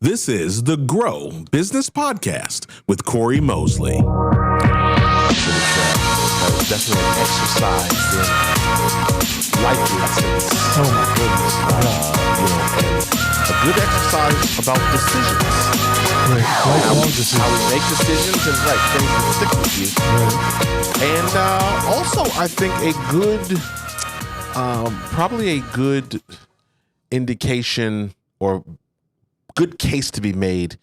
This is the Grow Business Podcast with Cory Mosley. It was definitely an exercise in life lessons. Oh my goodness! And a good exercise about decisions. Right. How we make decisions and things that stick with you. Right. And also, I think probably a good indication or good case to be made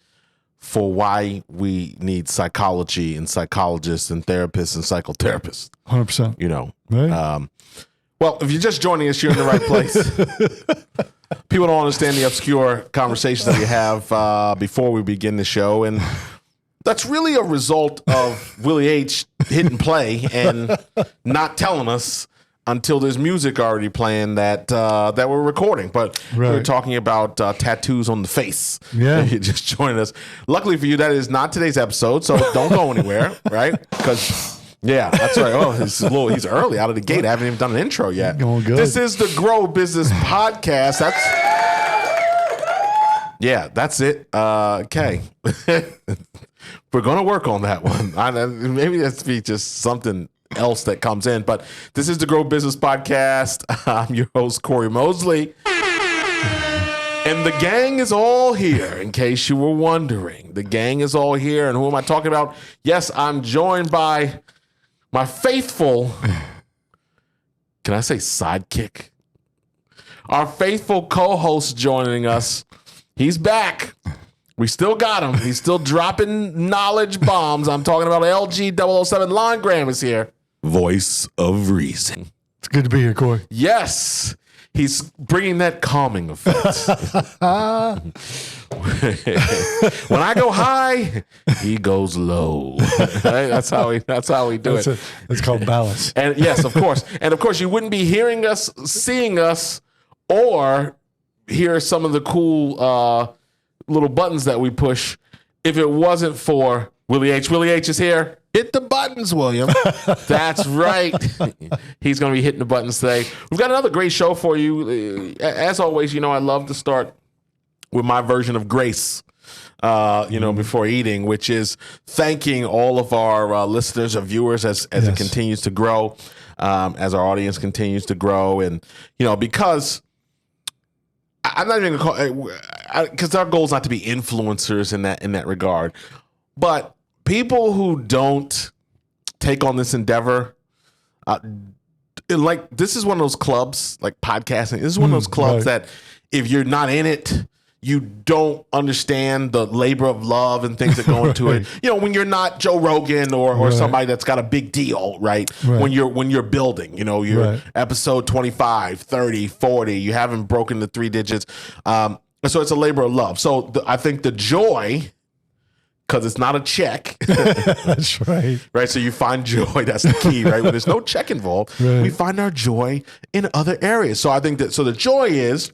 for why we need psychology and psychologists and therapists and psychotherapists. 100%. Right. Well, if you're just joining us, you're in the right place. People don't understand the obscure conversations that we have before we begin the show, and that's really a result of Willie H hitting play and not telling us until there's music already playing that we're recording. But we're talking about tattoos on the face. Yeah. If you're just joining us. Luckily for you, that is not today's episode, so don't go anywhere, right? Because, yeah, that's right. Oh, he's early out of the gate. I haven't even done an intro yet. Going good. This is the Grow Business Podcast. That's it. Okay. We're going to work on that one. Maybe that's be just something else that comes in, but this is the Grow Business Podcast. I'm your host, Cory Mosley, and the gang is all here. In case you were wondering, the gang is all here. And who am I talking about? Yes, I'm joined by my faithful, can I say sidekick? Our faithful co-host joining us. He's back. We still got him. He's still dropping knowledge bombs. I'm talking about LG 007. Lon Graham is here. Voice of reason. It's good to be here, Cory. Yes. He's bringing that calming effect. When I go high, he goes low. Right? That's how we do it. It's called balance. And yes, of course. And of course, you wouldn't be hearing us, seeing us, or hear some of the cool little buttons that we push if it wasn't for Willie H. Willie H is here. Hit the buttons, William. That's right. He's going to be hitting the buttons today. We've got another great show for you. As always, I love to start with my version of grace, before eating, which is thanking all of our listeners or viewers as it continues to grow, as our audience continues to grow. And, because I'm not even going to call it, because our goal is not to be influencers in that regard. But people who don't take on this endeavor, this is one of those clubs, like podcasting. This is one of those clubs that if you're not in it, you don't understand the labor of love and things that go into it. When you're not Joe Rogan or somebody that's got a big deal, right? When you're building, you're episode 25, 30, 40, you haven't broken the 3 digits. So it's a labor of love. So I think the joy, because it's not a check. That's right. Right. So you find joy. That's the key, right? When there's no check involved, we find our joy in other areas. So I think that, the joy is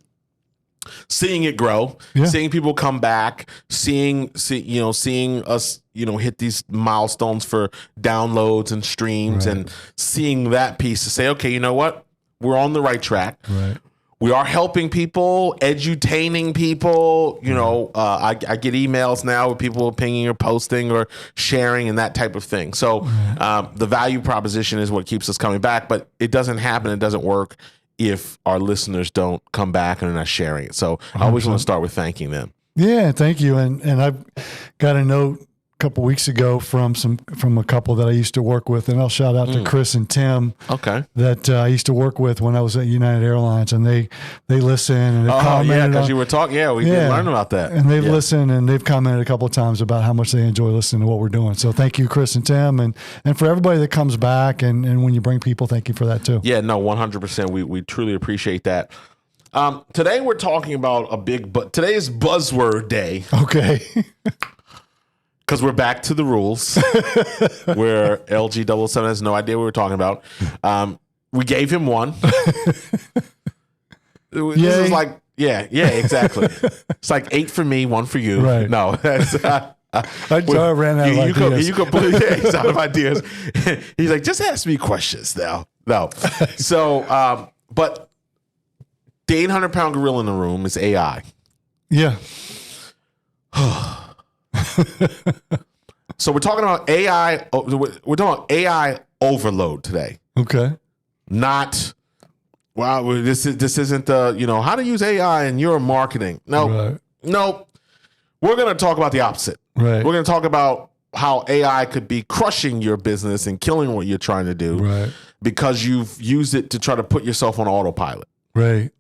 seeing it grow, seeing people come back, seeing us, hit these milestones for downloads and streams, and seeing that piece to say, okay, you know what? We're on the right track. Right. We are helping people, edutaining people. I get emails now with people pinging or posting or sharing and that type of thing. So the value proposition is what keeps us coming back, but it doesn't happen. It doesn't work if our listeners don't come back and are not sharing it. So I always want to start with thanking them. Yeah, thank you. And I've got a note couple weeks ago from a couple that I used to work with, and I'll shout out to Chris and Tim. Okay, that I used to work with when I was at United Airlines, and they listen and they commented. Because you were talking. Yeah, we did learn about that. And they've listened and they've commented a couple of times about how much they enjoy listening to what we're doing. So thank you, Chris and Tim, and for everybody that comes back and when you bring people, thank you for that too. Yeah, no, 100%. We truly appreciate that. Today we're talking about today is buzzword day. Okay. Because we're back to the rules where LG 007 has no idea what we're talking about. We gave him one. This is like, exactly. It's like 8 for me, 1 for you. Right. No. I ran out of ideas. He's out of ideas. He's like, just ask me questions now. No. So, but the 800-pound gorilla in the room is AI. Yeah. So we're talking about AI. We're talking about AI overload today. Okay. Not, wow, this isn't the, how to use AI in your marketing. No, Right. no. We're going to talk about the opposite. Right. We're going to talk about how AI could be crushing your business and killing what you're trying to do, Right. because you've used it to try to put yourself on autopilot. Right.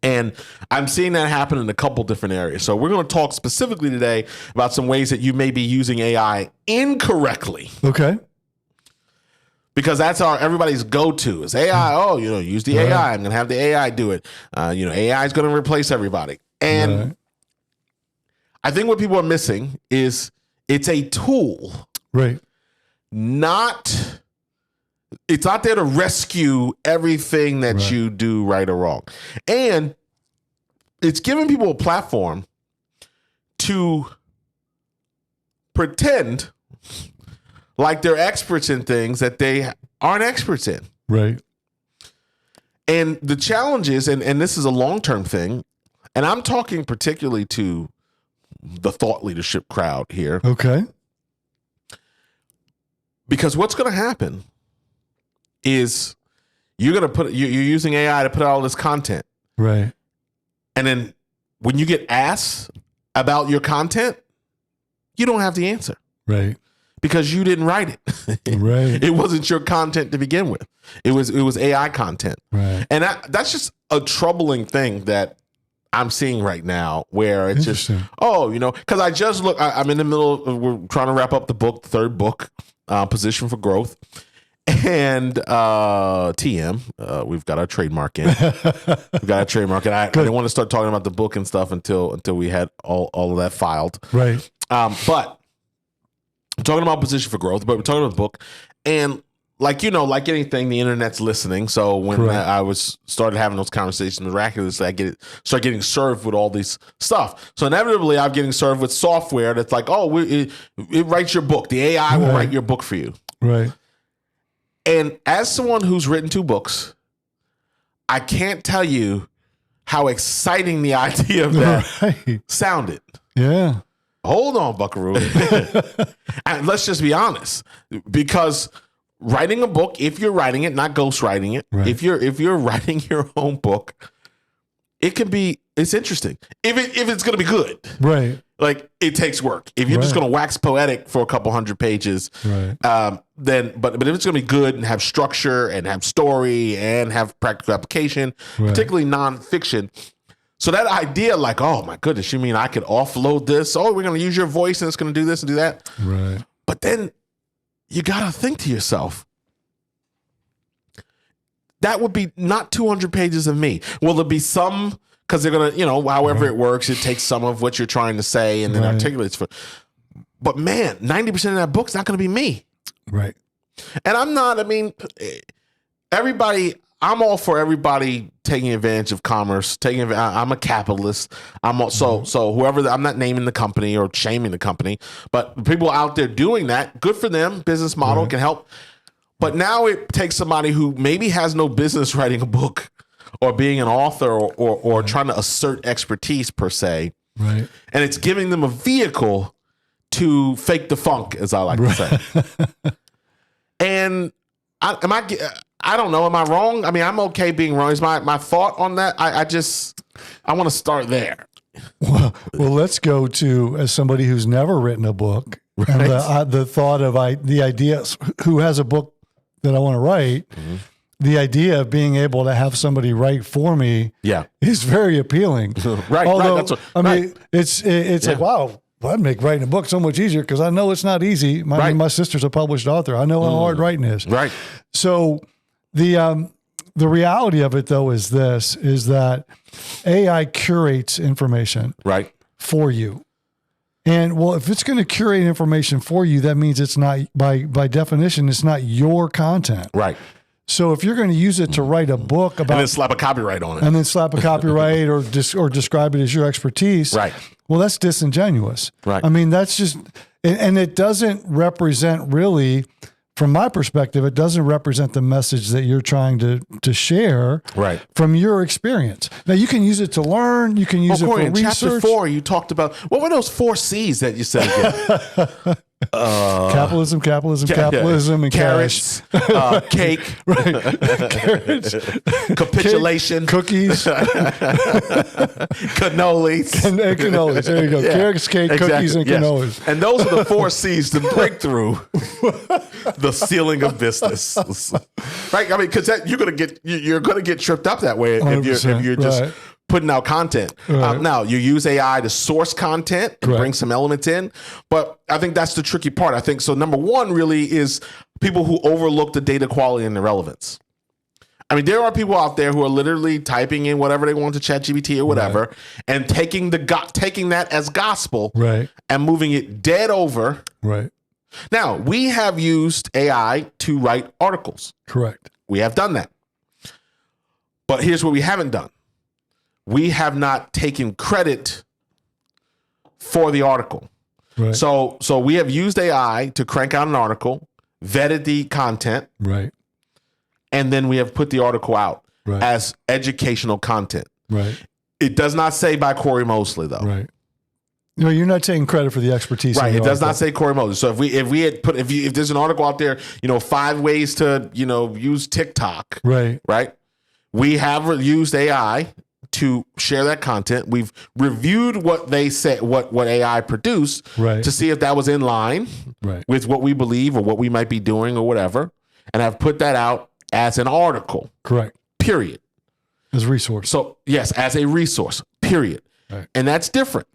And I'm seeing that happen in a couple different areas. So we're going to talk specifically today about some ways that you may be using AI incorrectly, Okay. because that's everybody's go-to is AI. Oh, use the AI. I'm going to have the AI do it. AI is going to replace everybody. And I think what people are missing is it's a tool, Right. it's not there to rescue everything that you do right or wrong. And it's giving people a platform to pretend like they're experts in things that they aren't experts in. Right. And the challenge is, and this is a long-term thing, and I'm talking particularly to the thought leadership crowd here, Okay. because what's going to happen is you're using AI to put out all this content. Right. And then when you get asked about your content, you don't have the answer Right. because you didn't write it. Right. It wasn't your content to begin with. It was AI content. Right. And that's just a troubling thing that I'm seeing right now, where it's just, because I just I'm in the middle of, we're trying to wrap up the book, the third book, Position for Growth. And TM, we've got our trademark in. We've got our trademark, and I didn't want to start talking about the book and stuff until we had all of that filed. Right. But I'm talking about Position for Growth, but we're talking about the book, and like anything, the internet's listening. So when I started having those conversations, miraculously, I start getting served with all these stuff. So inevitably, I'm getting served with software that's like, it writes your book. The AI will write your book for you. Right. And as someone who's written 2 books, I can't tell you how exciting the idea of that sounded. Yeah. Hold on, Buckaroo. And let's just be honest, because writing a book, if you're writing it, not ghostwriting it, if you're writing your own book, it's interesting. If it's going to be good. Right. Like, it takes work. If you're just going to wax poetic for a couple hundred pages, then but if it's going to be good and have structure and have story and have practical application, particularly nonfiction. So that idea, like, oh my goodness, you mean I could offload this? Oh, we're going to use your voice and it's going to do this and do that. Right. But then you got to think to yourself, that would be not 200 pages of me. Will there be some? Because they're going to, however it works, it takes some of what you're trying to say and then articulates for. But man, 90% of that book's not going to be me. Right. And I'm not, I'm all for everybody taking advantage of commerce. I'm a capitalist. So whoever, I'm not naming the company or shaming the company, but people out there doing that, good for them. Business model can help. But now it takes somebody who maybe has no business writing a book or being an author or trying to assert expertise per se. Right. And it's giving them a vehicle to fake the funk, as I like to say. And I don't know. Am I wrong? I'm okay being wrong. Is my thought on that? I want to start there. Well, let's go to, as somebody who's never written a book, and the thought of the idea, who has a book that I want to write, the idea of being able to have somebody write for me is very appealing. Although, it's like, wow, I'd make writing a book so much easier because I know it's not easy. My sister's a published author. I know how hard writing is. Right. So the reality of it, though, is that AI curates information for you. And well, if it's going to curate information for you, that means it's not, by definition, it's not your content. Right. So if you're going to use it to write a book about, and then slap a copyright on it, and then slap a copyright or describe it as your expertise, right? Well, that's disingenuous. Right. That's just, and it doesn't represent really from my perspective, it doesn't represent the message that you're trying to share from your experience. Now, you can use it to learn. You can use it for in research. Chapter 4, you talked about, what were those 4 C's that you said again? Capitalism, and carrots, cake, carrots, capitulation, cookies, cannolis. Cannolis. There you go. Carrots, cake, cookies, and cannolis. And those are the 4 C's to break through the ceiling of business. Right? I mean, because you're gonna get tripped up that way if you're just putting out content. Now, you use AI to source content and bring some elements in, but I think that's the tricky part. I think so. Number one really is people who overlook the data quality and the relevance. I mean, there are people out there who are literally typing in whatever they want to ChatGPT or whatever, and taking that as gospel, and moving it dead over. Right. Now, we have used AI to write articles. Correct. We have done that. But here's what we haven't done. We have not taken credit for the article. Right. So we have used AI to crank out an article, vetted the content, and then we have put the article out as educational content. Right. It does not say by Cory Mosley, though. Right. No, you're not taking credit for the expertise. Right. It does not say Cory Mosley. So if there's an article out there, 5 ways to, use TikTok. Right. We have used AI to share that content. We've reviewed what they said, what AI produced, to see if that was in line with what we believe or what we might be doing or whatever, and have put that out as an article. Correct. Period. As a resource. So yes, as a resource. Period. Right. And that's different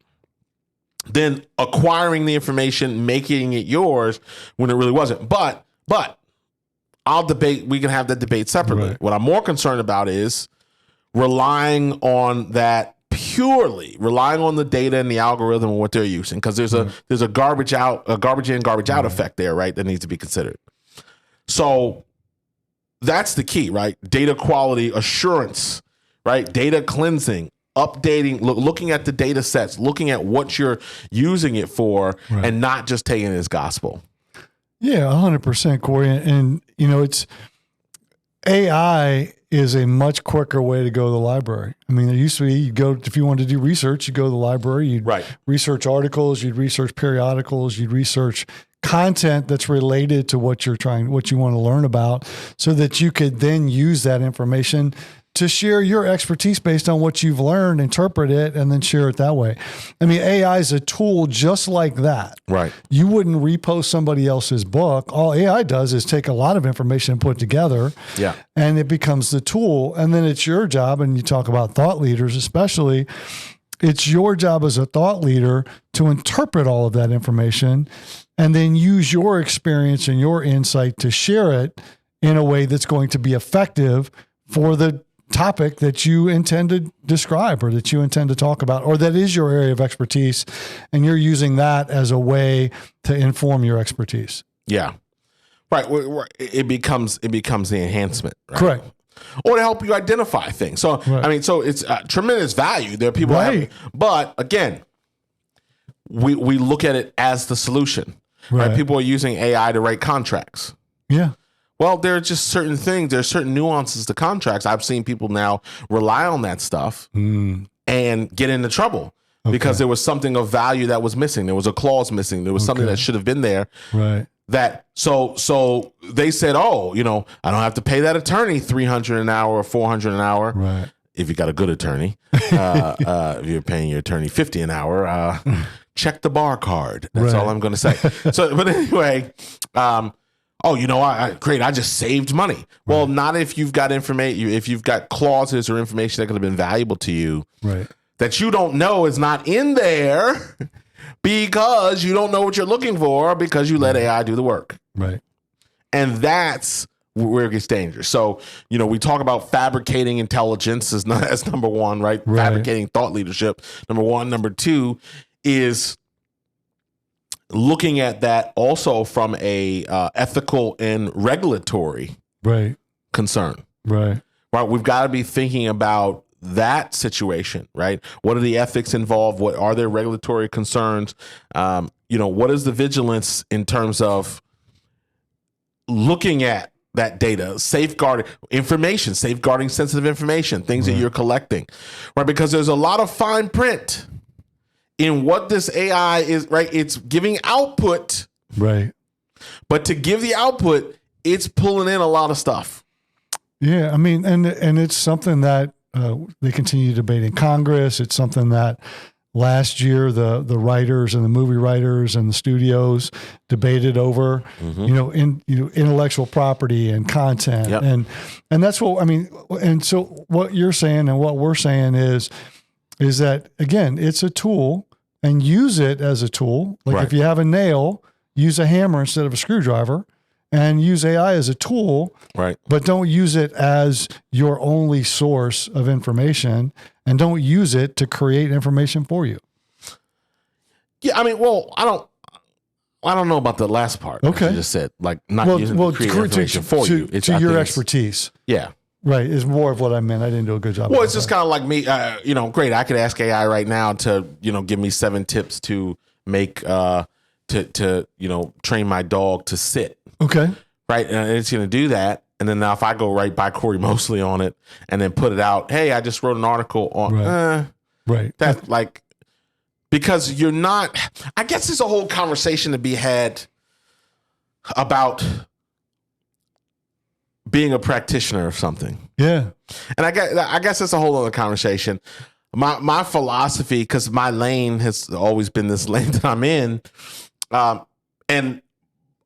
than acquiring the information, making it yours when it really wasn't. But we can have that debate separately. What I'm more concerned about is relying on that, purely relying on the data and the algorithm and what they're using, because there's a garbage in, garbage out effect there, right? That needs to be considered. So that's the key, right? Data quality assurance, right? Data cleansing, updating, looking at the data sets, looking at what you're using it for, and not just taking it as gospel. Yeah, 100%, Cory. And it's AI is a much quicker way to go to the library. I mean, there used to be, you'd go, if you wanted to do research, you'd go to the library, you'd research articles, you'd research periodicals, you'd research content that's related to what you want to learn about, so that you could then use that information to share your expertise based on what you've learned, interpret it, and then share it that way. I mean, AI is a tool just like that. Right. You wouldn't repost somebody else's book. All AI does is take a lot of information and put it together. Yeah. And it becomes the tool. And then it's your job, and you talk about thought leaders especially, it's your job as a thought leader to interpret all of that information and then use your experience and your insight to share it in a way that's going to be effective for the topic that you intend to describe or that you intend to talk about, or that is your area of expertise, and you're using that as a way to inform your expertise. Yeah. Right. It becomes the enhancement. Right? Correct. Or to help you identify things. So, I mean, so it's tremendous value. There are people but again, we look at it as the solution. Right. People are using AI to write contracts. Yeah. Well, there are just certain things, there are certain nuances to contracts. I've seen people now rely on that stuff and get into trouble because there was something of value that was missing. There was a clause missing. There was something that should have been there. Right. That so they said, I don't have to pay that attorney $300 an hour or $400 an hour. Right. If you got a good attorney. If you're paying your attorney $50 an hour, check the bar card. That's all I'm going to say. So, but anyway, great, I just saved money. Well, not if you've got information, if you've got clauses or information that could have been valuable to you that you don't know is not in there because you don't know what you're looking for because you let AI do the work. Right. And that's where it gets dangerous. So, we talk about fabricating intelligence as number one, right? Fabricating thought leadership, number one. Number two is looking at that also from a ethical and regulatory concern. Right. We've got to be thinking about that situation, right? What are the ethics involved? What are there regulatory concerns? What is the vigilance in terms of, looking at that data, safeguarding sensitive information, things that you're collecting, right? Because there's a lot of fine print in what this AI is, right? It's giving output, right? But to give the output, it's pulling in a lot of stuff. Yeah, I mean, and it's something that they continue to debate in Congress. It's something that last year the writers and the movie writers and the studios debated over, intellectual property and content, and that's what I mean. And so what you're saying and what we're saying is that again, it's a tool, and use it as a tool. Like if you have a nail, use a hammer instead of a screwdriver. And use AI as a tool, right? But don't use it as your only source of information, and don't use it to create information for you. Yeah, I mean, well, I don't know about the last part. Okay, you just said like not using it to create information for you. It's to your expertise. Yeah, right. Is more of what I meant. I didn't do a good job. Well, it's just kind of like me. Great. I could ask AI right now to give me 7 tips to make to train my dog to sit. Okay. Right. And it's going to do that. And then now if I go right by Cory Mosley on it and then put it out, hey, I just wrote an article on, right. That's like, because you're not, I guess there's a whole conversation to be had about being a practitioner of something. Yeah. And I guess that's a whole other conversation. My philosophy, because my lane has always been this lane that I'm in, and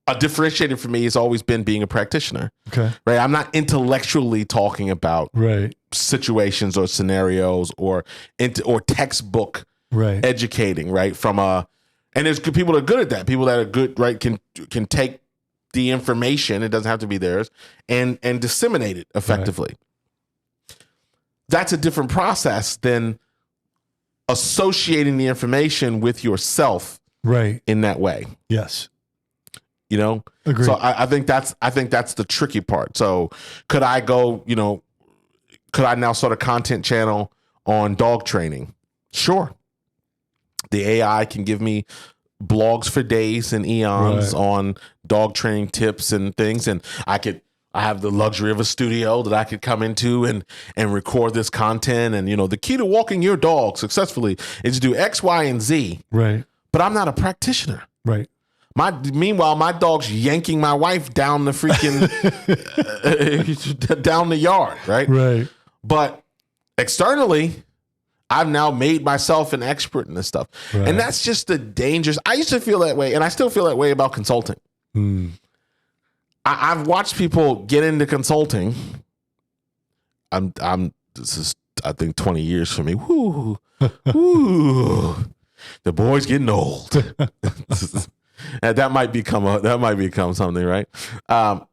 a differentiator for me has always been being a practitioner. Okay. Right. I'm not intellectually talking about situations or scenarios or textbook educating, right? And there's good people that are good at that. People that are good, right, can take the information, it doesn't have to be theirs, and disseminate it effectively. Right. That's a different process than associating the information with yourself in that way. Yes. Agreed. So I think that's the tricky part. So could I now start a content channel on dog training? Sure. The AI can give me blogs for days and eons on dog training tips and things. And I have the luxury of a studio that I could come into and record this content. And, the key to walking your dog successfully is to do X, Y, and Z. Right. But I'm not a practitioner. Right. Meanwhile, my dog's yanking my wife down the freaking down the yard, right? Right. But externally, I've now made myself an expert in this stuff, and that's just the dangers. I used to feel that way, and I still feel that way about consulting. I've watched people get into consulting. This is, I think, 20 years for me. Woo, woo. The boy's getting old. And that might become something, right? But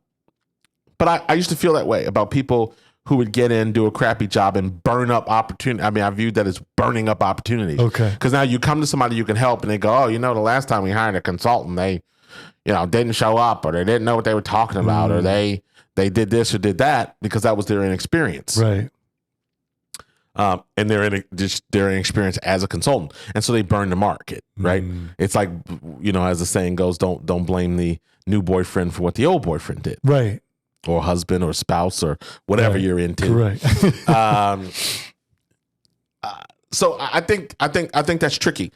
I used to feel that way about people who would get in, do a crappy job, and burn up opportunity. I mean, I viewed that as burning up opportunities. Okay. Because now you come to somebody you can help, and they go, "Oh, the last time we hired a consultant, they, didn't show up, or they didn't know what they were talking about, or they did this or did that," because that was their inexperience. Right. And they're inexperienced as a consultant, and so they burn the market, right? It's like, as the saying goes, don't blame the new boyfriend for what the old boyfriend did, right? Or husband or spouse or whatever you're into, right? So I think that's tricky,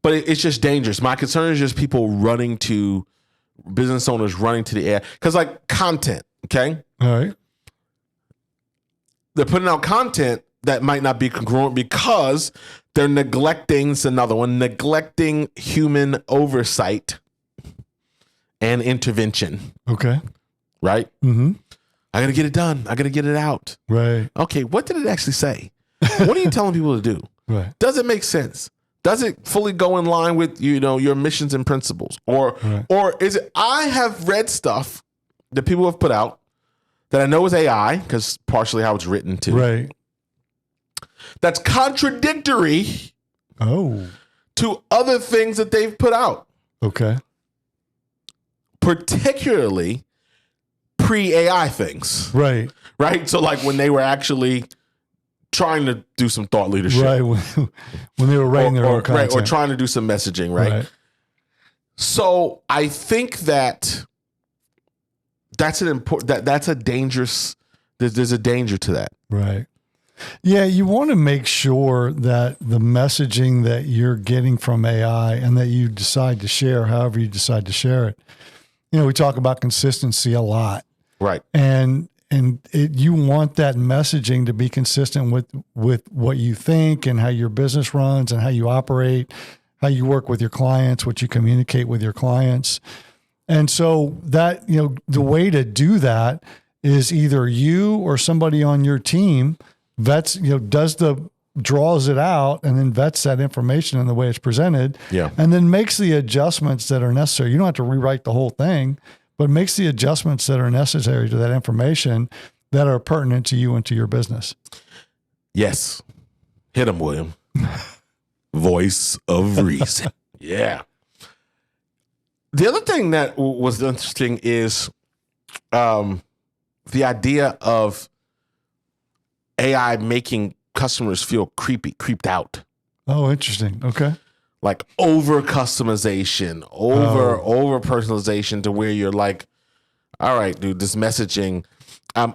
but it's just dangerous. My concern is just business owners running to the AI, because like content, okay, all right, they're putting out content that might not be congruent because they're neglecting human oversight and intervention. Okay. Right? Mm-hmm. I got to get it done. I got to get it out. Right. Okay, what did it actually say? What are you telling people to do? Right. Does it make sense? Does it fully go in line with, your missions and principles? Or is it, I have read stuff that people have put out that I know is AI, because partially how it's written too. Right. That's contradictory to other things that they've put out. Okay. Particularly pre-AI things. Right. Right? So like when they were actually trying to do some thought leadership. Right. When they were writing their own content. Right, or trying to do some messaging, right? So I think that that's an important, that's a dangerous, there's a danger to that. Right. Yeah, you want to make sure that the messaging that you're getting from AI and that you decide to share, however you decide to share it. We talk about consistency a lot. Right. And you want that messaging to be consistent with what you think and how your business runs and how you operate, how you work with your clients, what you communicate with your clients. And so that, the way to do is either you or somebody on your team draws it out and then vets that information in the way it's presented. Yeah. And then makes the adjustments that are necessary. You don't have to rewrite the whole thing, but makes the adjustments that are necessary to that information that are pertinent to you and to your business. Yes. Hit him, William. Voice of reason. Yeah. The other thing that was interesting is the idea of AI making customers feel creeped out. Oh, interesting. Okay. Like over customization, over personalization to where you're like, all right, dude, this messaging,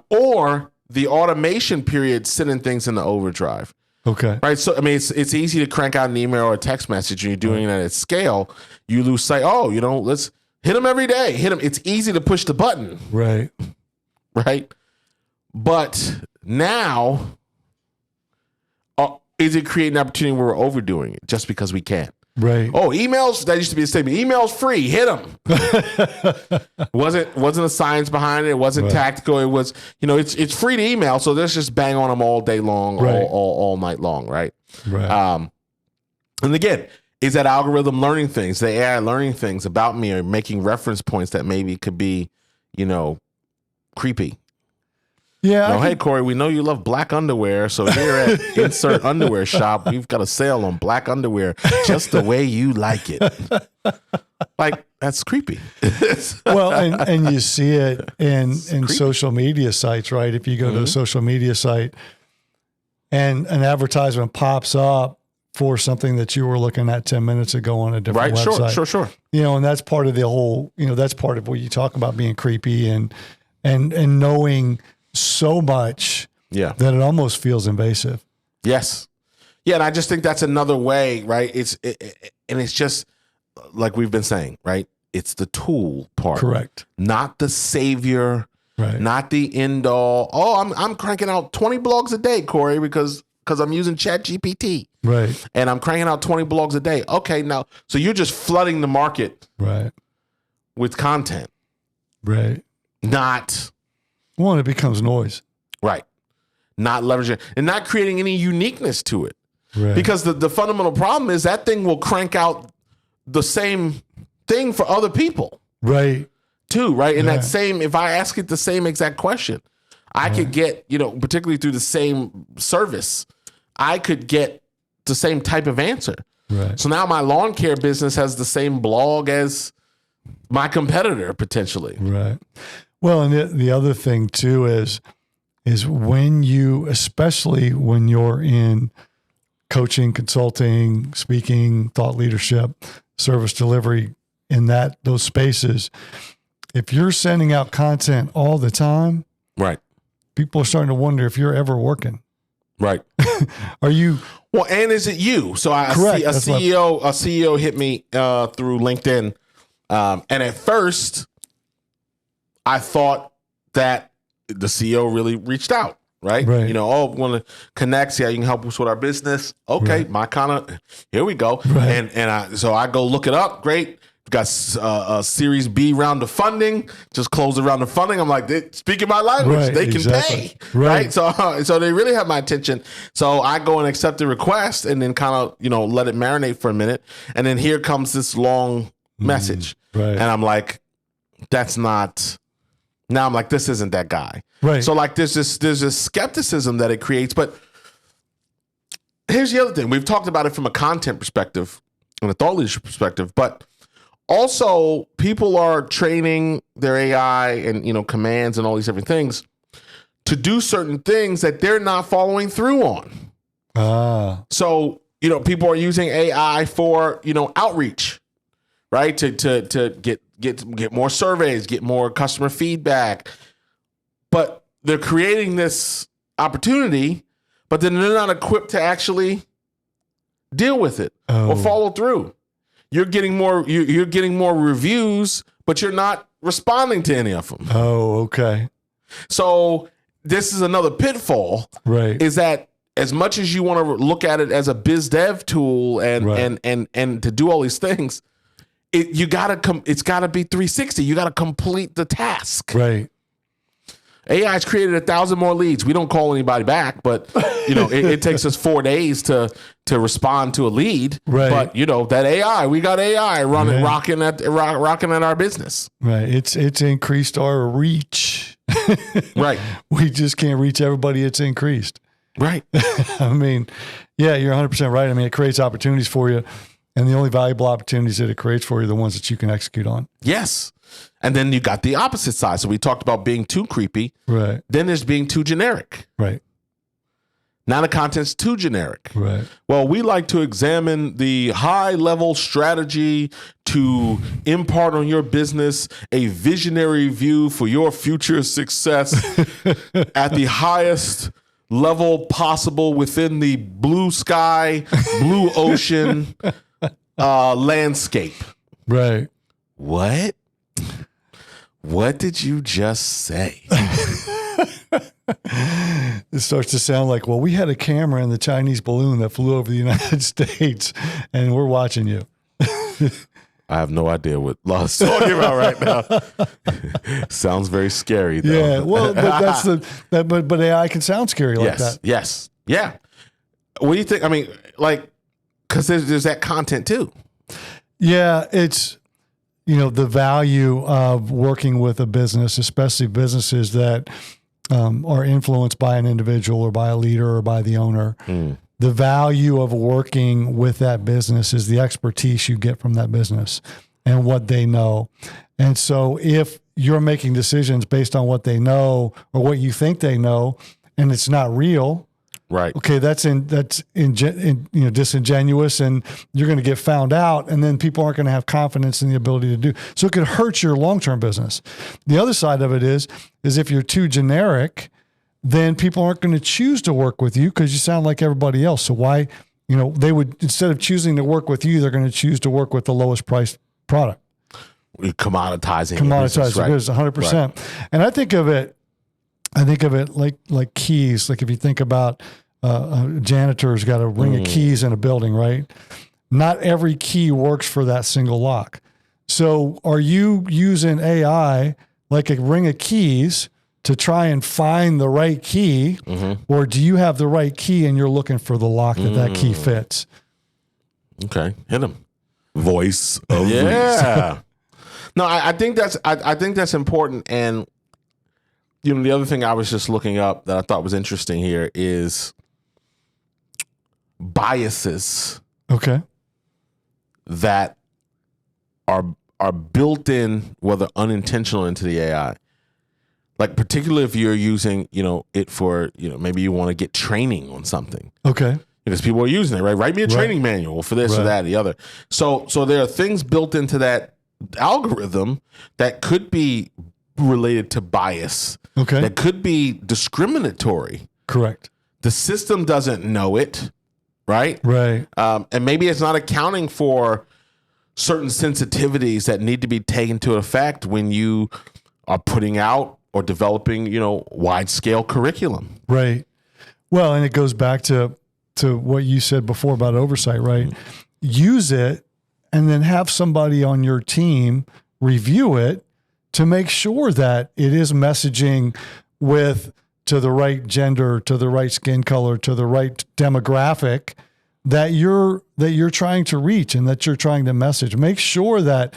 or the automation period sending things into overdrive. Okay. Right. So, I mean, it's easy to crank out an email or a text message and you're doing it at scale. You lose sight. Oh, let's hit them every day. Hit them. It's easy to push the button. Right. Right. But now, is it creating an opportunity where we're overdoing it just because we can? Right. Oh, emails, that used to be a statement. Emails free, hit them. wasn't a science behind it. It wasn't tactical. It was, it's free to email, so let's just bang on them all day long, all night long, right? Right. And again, is that algorithm learning things, the AI learning things about me or making reference points that maybe could be, creepy? Yeah. Hey, Cory, we know you love black underwear. So here at Insert Underwear Shop, we've got a sale on black underwear just the way you like it. Like, that's creepy. Well, and you see it in social media sites, right? If you go to a social media site and an advertisement pops up for something that you were looking at 10 minutes ago on a different website. Sure. And that's part of the whole, that's part of what you talk about being creepy and knowing so much that it almost feels invasive. Yes. Yeah. And I just think that's another way, right? And it's just like we've been saying, right? It's the tool part. Correct. Not the savior, right? Not the end all. Oh, I'm cranking out 20 blogs a day, Cory, because I'm using ChatGPT. Right. And I'm cranking out 20 blogs a day. Okay. Now, so you're just flooding the market with content. Right. Not. Well, it becomes noise. Right. Not leveraging and not creating any uniqueness to it. Right. Because the fundamental problem is that thing will crank out the same thing for other people. Right. Too, right? And that same, if I ask it the same exact question, I could get, particularly through the same service, I could get the same type of answer. Right. So now my lawn care business has the same blog as my competitor potentially. Right. Well, and the other thing too is when you, especially when you're in coaching, consulting, speaking, thought leadership, service delivery, in those spaces, if you're sending out content all the time, right, people are starting to wonder if you're ever working. Right. Are you? Well, and is it you? So a CEO hit me through LinkedIn, and at first, I thought that the CEO really reached out, right? Want to connect, see how you can help us with our business. Okay, my kind of, here we go. Right. So I go look it up. Great. Got a Series B round of funding. Just closed the round of funding. I'm like, speaking my language, they can pay, right? So they really have my attention. So I go and accept the request, and then kind of let it marinate for a minute, and then here comes this long message, and I'm like, that's not. Now I'm like, this isn't that guy, right? So like, there's this skepticism that it creates. But here's the other thing: we've talked about it from a content perspective and a thought leadership perspective, but also, people are training their AI and commands and all these different things to do certain things that they're not following through on. So people are using AI for outreach, right? To get more surveys, get more customer feedback. But they're creating this opportunity, but then they're not equipped to actually deal with it or follow through. You're getting more reviews, but you're not responding to any of them. Oh, okay. So this is another pitfall. Right. Is that as much as you want to look at it as a biz dev tool and to do all these things, it's gotta be 360. You gotta complete the task. Right. AI's created 1,000 more leads. We don't call anybody back, but it takes us 4 days to respond to a lead. Right. But that AI, we got AI running, rocking at our business. Right. It's increased our reach. Right. We just can't reach everybody. It's increased. Right. I mean, yeah, you're 100% right. I mean, it creates opportunities for you, and the only valuable opportunities that it creates for you are the ones that you can execute on. Yes. And then you got the opposite side. So we talked about being too creepy. Right. Then there's being too generic. Right. Now the content's too generic. Right. Well, we like to examine the high-level strategy to impart on your business a visionary view for your future success at the highest level possible within the blue sky, blue ocean landscape. Right. What? What did you just say? It starts to sound like, well, we had a camera in the Chinese balloon that flew over the United States, and we're watching you. I have no idea what Law's talking about right now. Sounds very scary, though. Yeah, well, but but AI can sound scary like that. Yes, yeah. What do you think? I mean, because there's that content too. Yeah, it's the value of working with a business, especially businesses that are influenced by an individual or by a leader or by the owner. The value of working with that business is the expertise you get from that business and what they know. And so if you're making decisions based on what they know or what you think they know, and it's not real, right? Okay, that's disingenuous, and you're going to get found out, and then people aren't going to have confidence in the ability to do. So it could hurt your long-term business. The other side of it is if you're too generic, then people aren't going to choose to work with you because you sound like everybody else. So why, they would, instead of choosing to work with you, they're going to choose to work with the lowest priced product. Commoditizing the business, 100%. Right. And I think of it like keys. Like if you think about a janitor's got a ring of keys in a building, right? Not every key works for that single lock. So are you using AI like a ring of keys to try and find the right key, or do you have the right key and you're looking for the lock that key fits? Okay, hit him. Voice of reason. No, I think that's important. And the other thing I was just looking up that I thought was interesting here is biases. Okay. That are built in, whether unintentional, into the AI. Like particularly if you're using, it for, maybe you want to get training on something. Okay. Because people are using it, right? Write me a training manual for this or that or the other. So there are things built into that algorithm that could be related to bias. Okay. That could be discriminatory. Correct. The system doesn't know it, right? Right. And maybe it's not accounting for certain sensitivities that need to be taken to effect when you are putting out or developing, wide scale curriculum. Right. Well, and it goes back to what you said before about oversight, right? Use it and then have somebody on your team review it to make sure that it is messaging to the right gender, to the right skin color, to the right demographic that you're trying to reach and that you're trying to message. Make sure that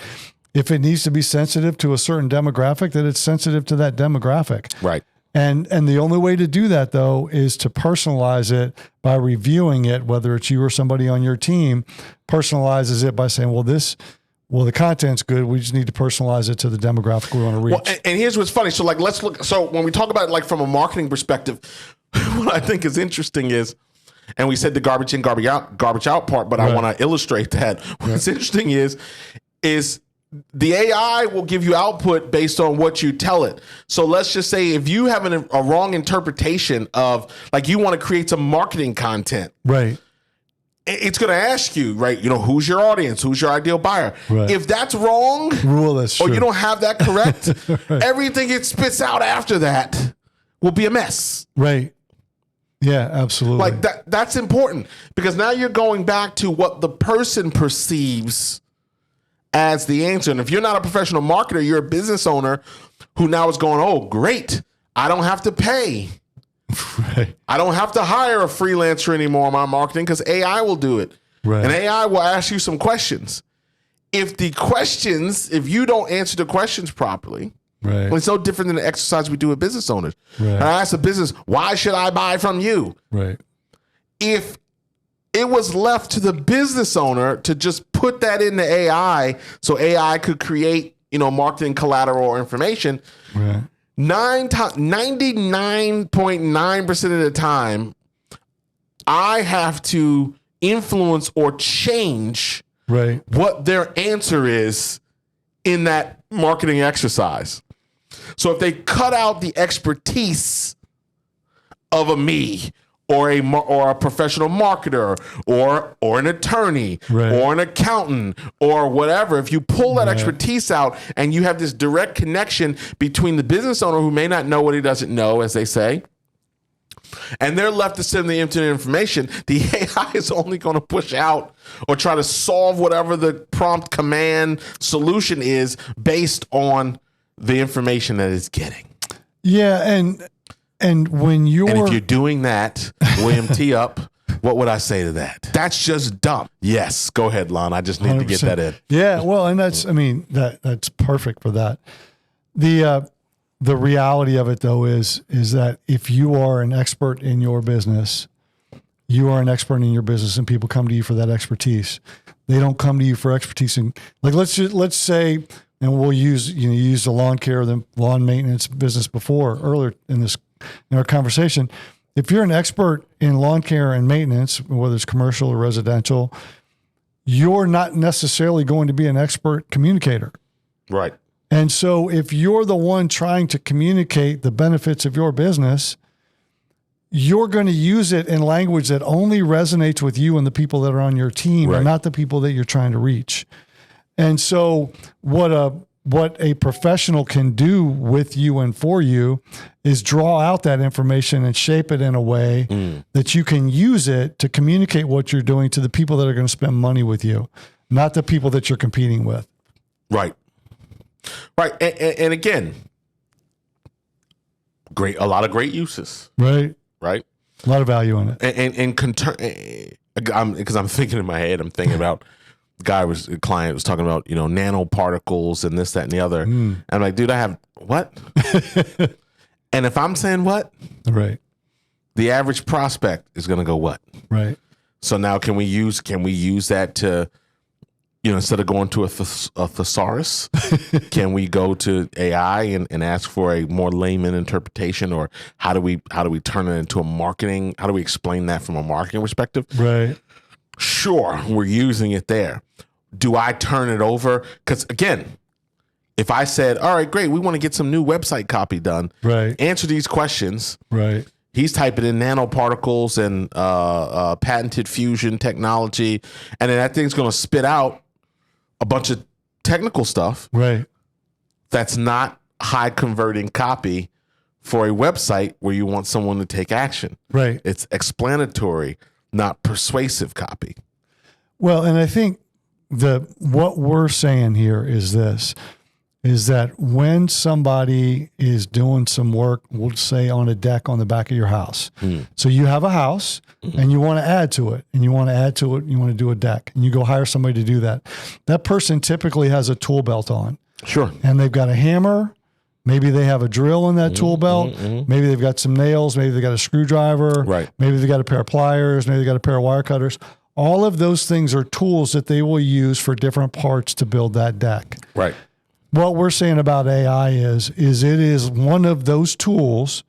if it needs to be sensitive to a certain demographic, that it's sensitive to that demographic. Right. And the only way to do that, though, is to personalize it by reviewing it, whether it's you or somebody on your team personalizes it by saying, well, the content's good. We just need to personalize it to the demographic we want to reach. Well, and here's what's funny. So let's look. So when we talk about it, from a marketing perspective, what I think is interesting is, and we said the garbage in, garbage out part, but I want to illustrate that. What's interesting is the AI will give you output based on what you tell it. So let's just say if you have a wrong interpretation of, like, you want to create some marketing content, Right. it's going to ask you, right, who's your audience? Who's your ideal buyer? Right. If that's wrong, That's or true. you don't have that correct, Right. everything it spits out after that will be a mess. Right. Yeah, absolutely. Like that's important, because now you're going back to what the person perceives as the answer. And if you're not a professional marketer, you're a business owner who now is going, oh, great, I don't have to pay. Right. I don't have to hire a freelancer anymore on my marketing because AI will do it. Right. And AI will ask you some questions. If you don't answer the questions properly, Right. well, it's no different than the exercise we do with business owners. Right. And I ask the business, why should I buy from you? Right. If it was left to the business owner to just put that into AI so AI could create, marketing collateral or information, Right. 99.9% of the time, I have to influence or change Right. what their answer is in that marketing exercise. So if they cut out the expertise of a me or a professional marketer or an attorney Right. or an accountant or whatever, if you pull that Right. expertise out and you have this direct connection between the business owner who may not know what he doesn't know, as they say, and they're left to send the internet information, the AI is only going to push out or try to solve whatever the prompt command solution is based on the information that it's getting. Yeah, and when you're And if you're doing that, William, tee up, what would I say to that? That's just dumb. Yes, go ahead, Lon. I just need to get 100%. that in. Yeah, well, and that's that's perfect for that. The reality of it though is that if you are an expert in your business, you are an expert in your business, and people come to you for that expertise. They don't come to you for expertise in, like, let's say, and we'll use the lawn care, the lawn maintenance business earlier in our conversation. If you're an expert in lawn care and maintenance, whether it's commercial or residential, you're not necessarily going to be an expert communicator. Right. And so if you're the one trying to communicate the benefits of your business, you're going to use it in language that only resonates with you and the people that are on your team, Right. and not the people that you're trying to reach. And so what a professional can do with you and for you is draw out that information and shape it in a way that you can use it to communicate what you're doing to the people that are going to spend money with you, not the people that you're competing with. Right. Right. And again, a lot of great uses. Right. Right. A lot of value in it. Because I'm thinking in my head, I'm thinking about a client was talking about, nanoparticles and this, that, and the other. And I'm like, dude, I have what? And if I'm saying what, Right. the average prospect is going to go what? Right. So now can we use that to, instead of going to a thesaurus, can we go to AI and ask for a more layman interpretation, or how do we turn it into a marketing? How do we explain that from a marketing perspective? Right. Sure, we're using it there. Do I turn it over? Because again, if I said, all right, great, we want to get some new website copy done. Right. Answer these questions. Right. He's typing in nanoparticles and patented fusion technology, and then that thing's going to spit out a bunch of technical stuff. Right. That's not high converting copy for a website where you want someone to take action. Right. It's explanatory, not persuasive copy. Well, and I think what we're saying here is that when somebody is doing some work, we'll say on a deck on the back of your house. So you have a house and you want to add to it, and you want to do a deck, and you go hire somebody to do that. That person typically has a tool belt on. Sure. And they've got a hammer. Maybe they have a drill in that tool belt. Maybe they've got some nails. Maybe they've got a screwdriver. Right. Maybe they've got a pair of pliers. Maybe they've got a pair of wire cutters. All of those things are tools that they will use for different parts to build that deck. Right. What we're saying about AI is it is one of those tools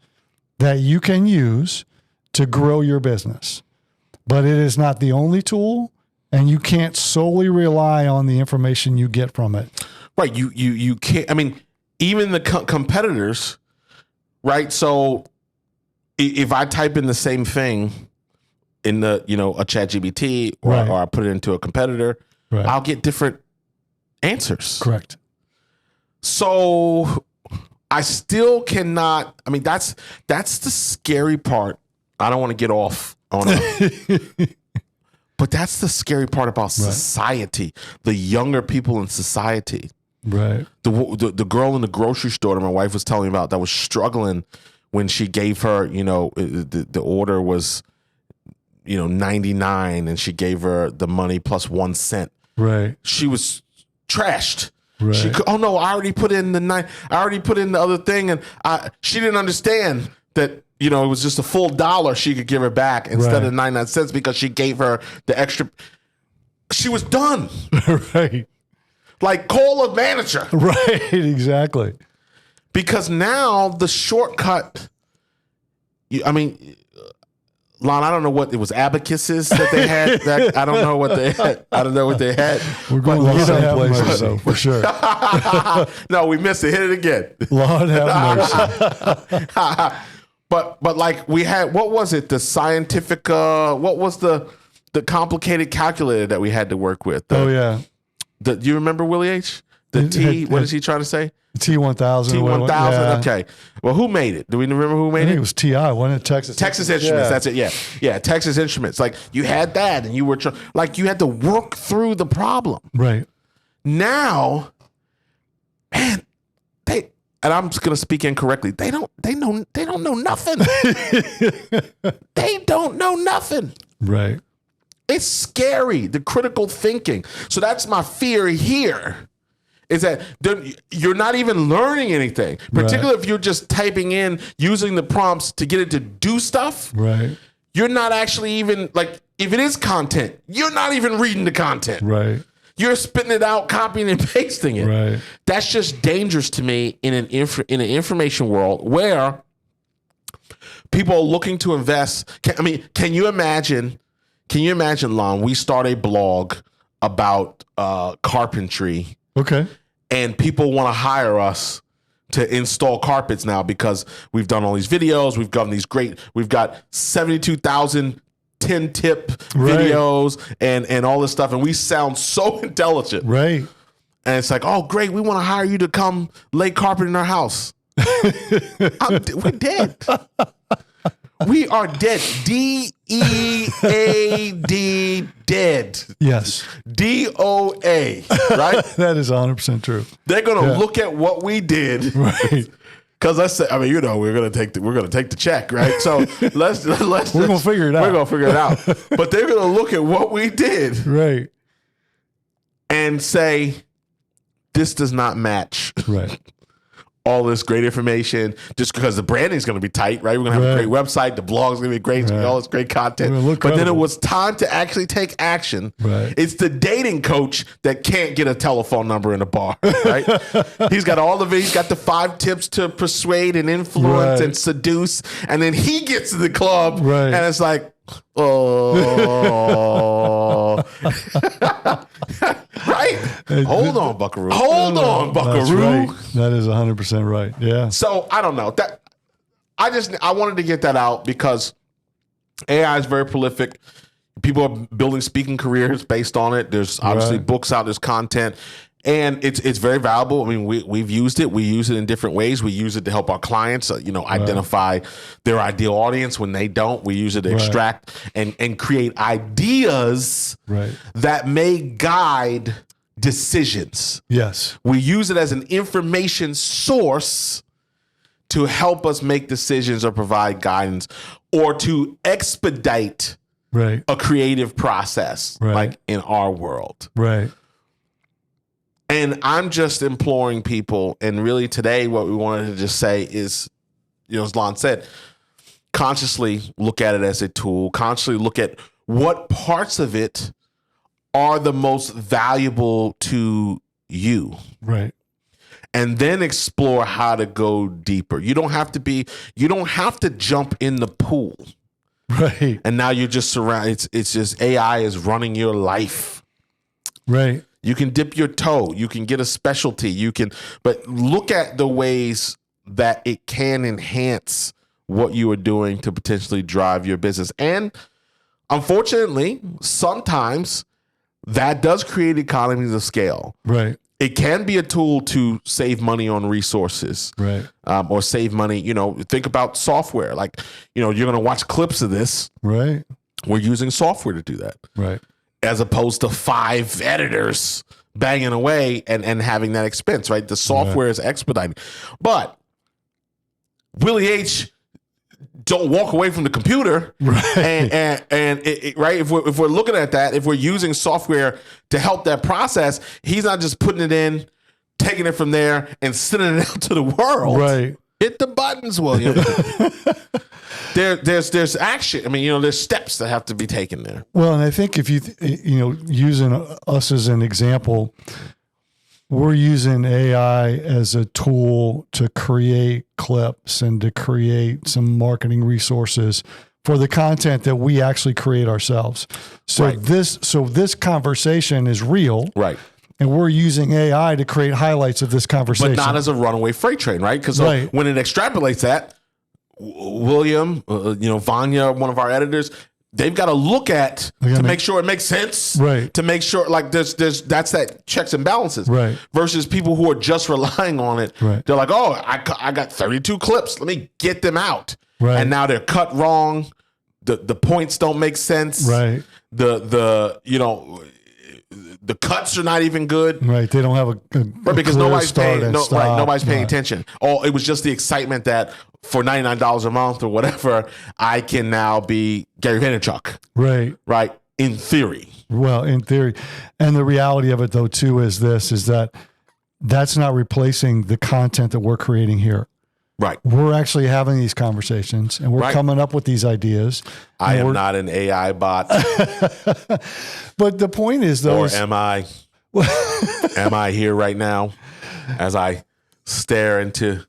that you can use to grow your business. But it is not the only tool, and you can't solely rely on the information you get from it. Right. You can't. I mean, even the competitors, right? So if I type in the same thing in the a ChatGPT or, Right. or I put it into a competitor, Right. I'll get different answers. Correct. So I still cannot. I mean, that's the scary part. I don't want to get off on it. But that's the scary part about society, the younger people in society. Right. The girl in the grocery store that my wife was telling me about that was struggling when she gave her, the order was, 99 and she gave her the money plus 1 cent. Right. She was trashed. Right. She could, oh no, I already put in the other thing, and she didn't understand that it was just a full $1 she could give her back instead of 99 cents because she gave her the extra. She was done. Right. Like, call a manager. Right. Exactly. Because now the shortcut. Lon, I don't know what it was, abacuses that they had. I don't know what they had. I don't know what they had. We're going to the same places, though, for sure. No, we missed it. Hit it again. Lord have mercy. But like we had, what was it? The scientific, what was the complicated calculator that we had to work with? Oh, yeah. Do you remember Willie H? The T, what is he trying to say? T1000. T1000, Yeah. okay. Well, who made it? Do we remember who I made think it? it was TI, wasn't it? Texas Instruments, that's it, yeah. Yeah, Texas Instruments. Like, you had that, and you were, you had to work through the problem. Right. Now, man, and I'm just gonna speak incorrectly. They don't know nothing. They don't know nothing. Right. It's scary, the critical thinking. So that's my fear here, is that you're not even learning anything, particularly if you're just typing in, using the prompts to get it to do stuff. Right. You're not actually even, like, if it is content, you're not even reading the content. Right. You're spitting it out, copying and pasting it. Right. That's just dangerous to me in an information world where people are looking to invest. Can you imagine, Lon, we start a blog about carpentry. Okay. And people want to hire us to install carpets now because we've done all these videos. We've got 72,000 10-tip videos and all this stuff. And we sound so intelligent. Right. And it's like, oh, great. We want to hire you to come lay carpet in our house. We're dead. We are dead. DEAD, dead. Yes. DOA, right? That is 100% true. They're gonna look at what we did, Right? Because we're gonna take the check, right? So let's We're gonna figure it out. We're gonna figure it out. But they're gonna look at what we did, Right. and say, this does not match. Right. All this great information, just because the branding is going to be tight, right? We're going to have a great website. The blog is going to be great. All this great content. But then it was time to actually take action. Right. It's the dating coach that can't get a telephone number in a bar, right? He's got the 5 tips to persuade and influence and seduce. And then he gets to the club and it's like, oh, right? Hold on, Buckaroo. Hold on, Buckaroo. That's right. That is 100% right. Yeah. So I don't know. I wanted to get that out because AI is very prolific. People are building speaking careers based on it. There's obviously books out, there's content. And it's very valuable. I mean, we've used it. We use it in different ways. We use it to help our clients, identify their ideal audience when they don't. We use it to extract and create ideas that may guide decisions. Yes. We use it as an information source to help us make decisions or provide guidance or to expedite a creative process, like in our world. Right. And I'm just imploring people, and really today what we wanted to just say is, as Lon said, consciously look at it as a tool, consciously look at what parts of it are the most valuable to you. Right. And then explore how to go deeper. You don't have to jump in the pool. Right. And now you're just surrounded. It's just AI is running your life. Right. You can dip your toe. You can get a specialty. But look at the ways that it can enhance what you are doing to potentially drive your business. And unfortunately, sometimes that does create economies of scale. Right. It can be a tool to save money on resources, Right. Or save money. Think about software. Like, you're going to watch clips of this. Right. We're using software to do that. Right. As opposed to 5 editors banging away and having that expense, right? The software is expediting. But Willie H. don't walk away from the computer, right? And right, if we're looking at that, if we're using software to help that process, he's not just putting it in, taking it from there, and sending it out to the world. Right. Hit the buttons, William. There's action. I mean, there's steps that have to be taken there. Well, and I think if using us as an example, we're using AI as a tool to create clips and to create some marketing resources for the content that we actually create ourselves. So Right. this conversation is real. Right. And we're using AI to create highlights of this conversation. But not as a runaway freight train, right? Because Right. when it extrapolates that, William, Vanya, one of our editors, they've got to look at to make sure it makes sense. Right. To make sure, like, there's that's that checks and balances. Right. Versus people who are just relying on it. Right. They're like, oh, I got 32 clips. Let me get them out. Right. And now they're cut wrong. The points don't make sense. Right. The cuts are not even good. Right. They don't have a Because clear nobody's start paying. and stop. Nobody's paying Right. attention. Oh, it was just the excitement that for $99 a month or whatever, I can now be Gary Vaynerchuk. Right. Right. In theory. Well, in theory. And the reality of it, though, too, is that's not replacing the content that we're creating here. Right. We're actually having these conversations and we're Right. coming up with these ideas. I And am we're- not an AI bot. But the point is, though, Or am I? Am I here right now as I stare into,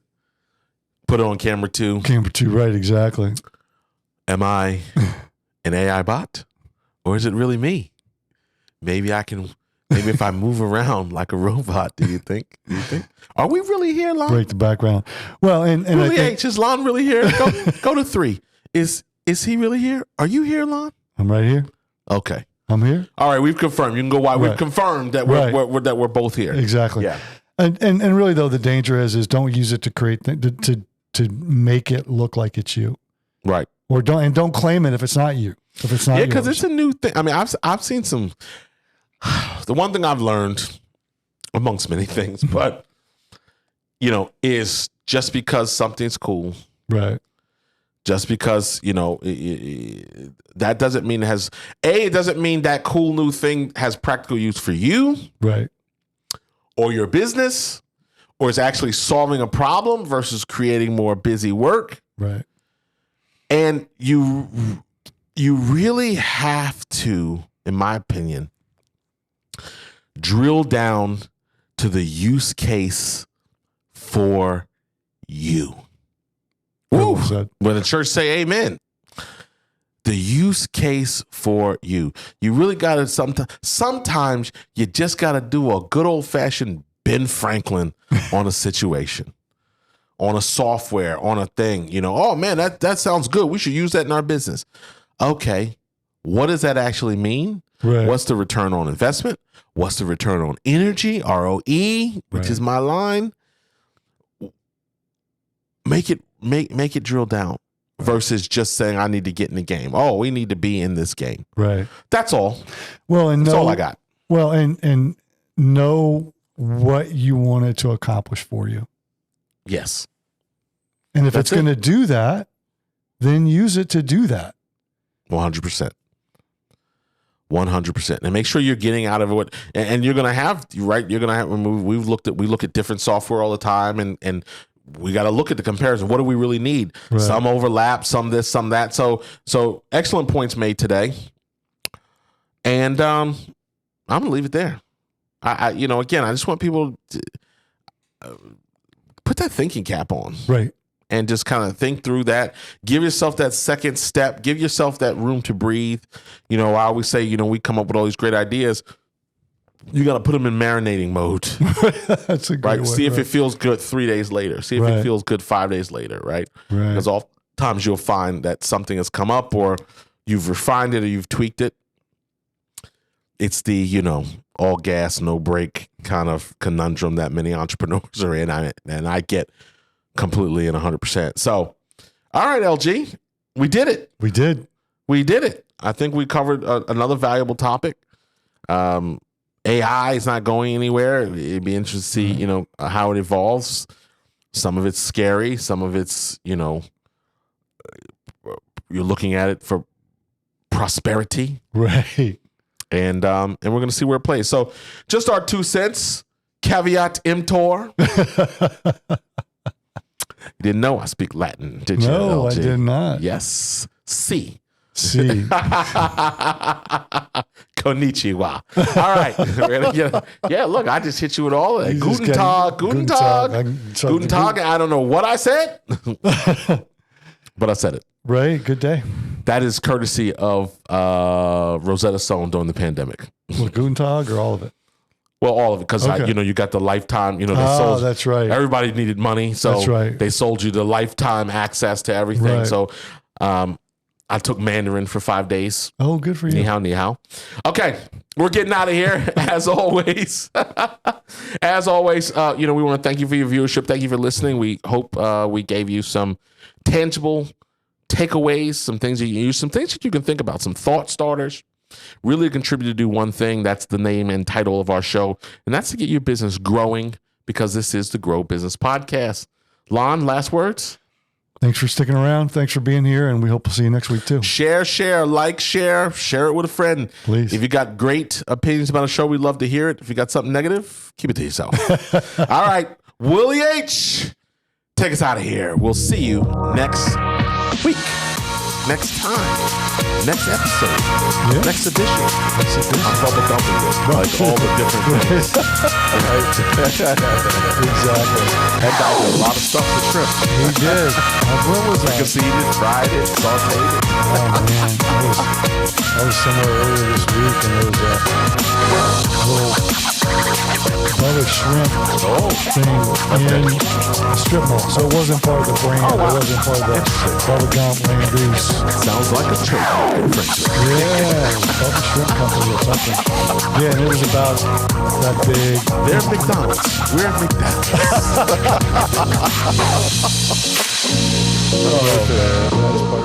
put it on camera too? Camera 2, right, exactly. Am I an AI bot? Or is it really me? Maybe if I move around like a robot, do you think? Are we really here, Lon? Break the background. Well, and I Really, think, H, is Lon really here? Go to 3. Is he really here? Are you here, Lon? I'm right here. Okay. I'm here. All right, we've confirmed. You can go wide. We've Right. confirmed that Right. we're both here. Exactly. Yeah. And really, though, the danger is don't use it to create to make it look like it's you, Right. or don't claim it if it's not you. If it's not Yeah, because yours. it's a new thing. I mean, I've seen some. The one thing I've learned, amongst many things, but is just because something's cool, right. just because that doesn't mean it doesn't mean that cool new thing has practical use for you, Right. or your business, or is actually solving a problem versus creating more busy work. Right. And you really have to, in my opinion, drill down to the use case for you. Well Woo. said. When the church say amen. The use case for you. You really got to sometimes you just got to do a good old fashioned Ben Franklin on a situation, on a software, on a thing. Oh man, that sounds good. We should use that in our business. Okay. What does that actually mean? Right. What's the return on investment? What's the return on energy? ROE, which Right. is my line. Make it drill down versus just saying I need to get in the game. Oh, we need to be in this game. Right. That's all. Well, and That's all I got. Well, and know what you want it to accomplish for you. Yes. And if That's it's going to do that, then use it to do that. 100%. 100%. And make sure you're getting out of it. And you're going to have, right? You're going to have, we look at different software all the time, and we got to look at the comparison. What do we really need? Right. Some overlap, some this, some that. So excellent points made today. And I'm going to leave it there. Again, I just want people to put that thinking cap on. Right. And just kind of think through that. Give yourself that second step. Give yourself that room to breathe. I always say, we come up with all these great ideas. You got to put them in marinating mode, That's a great right? way, See if right. it feels good 3 days later. See if Right. it feels good 5 days later, right? Right. Because oftentimes you'll find that something has come up or you've refined it or you've tweaked it. It's the, all gas, no brake kind of conundrum that many entrepreneurs are in. And I get completely and 100%. So, all right, LG, we did it. We did. We did it. I think we covered another valuable topic. AI is not going anywhere. It'd be interesting to see, how it evolves. Some of it's scary. Some of it's, you're looking at it for prosperity. Right. And we're going to see where it plays. So just our 2 cents, caveat emptor. You didn't know I speak Latin, did you? No, LG? I did not. Yes. See. See. Konnichiwa. All right. Yeah, look, I just hit you with all of that. You just Guten Tag, Guten Tag. Guten Tag. I don't know what I said, but I said it. Right. Good day. That is courtesy of Rosetta Stone during the pandemic. Well, Guten Tag or all of it? Well, all of it, because Okay. you got the lifetime. They sold. That's right. Everybody needed money, so That's right. they sold you the lifetime access to everything. Right. So, I took Mandarin for 5 days. Oh, good for you. Ni hao, ni hao. Okay, we're getting out of here as always. As always, we want to thank you for your viewership. Thank you for listening. We hope we gave you some tangible takeaways, some things that you use, some things that you can think about, some thought starters. Really contribute to do one thing. That's the name and title of our show, and that's to get your business growing, because this is the Grow Business Podcast. Lon, last words? Thanks for sticking around. Thanks for being here, and we hope to see you next week too. Share, share it with a friend. Please. If you got great opinions about a show, we'd love to hear it. If you got something negative, keep it to yourself. All right. Willie H., take us out of here. We'll see you next week, next time, next episode, next edition. I'm bubble dumping this, like all the different things. Right? Exactly. That guy did a lot of stuff with shrimp. He did. What was that? Seeded, fried it, sauteed it. Oh man, I was somewhere earlier this week, and there was a little butter shrimp thing in a strip mall. So it wasn't part of the brand. Oh, wow. It wasn't part of the Bubba Gump Lambeuse. Sounds like a trademark infringement. Yeah, Bubba Shrimp Company or something. Yeah, and it was about that big. They're at McDonald's. We're at McDonald's. Oh, man. That was part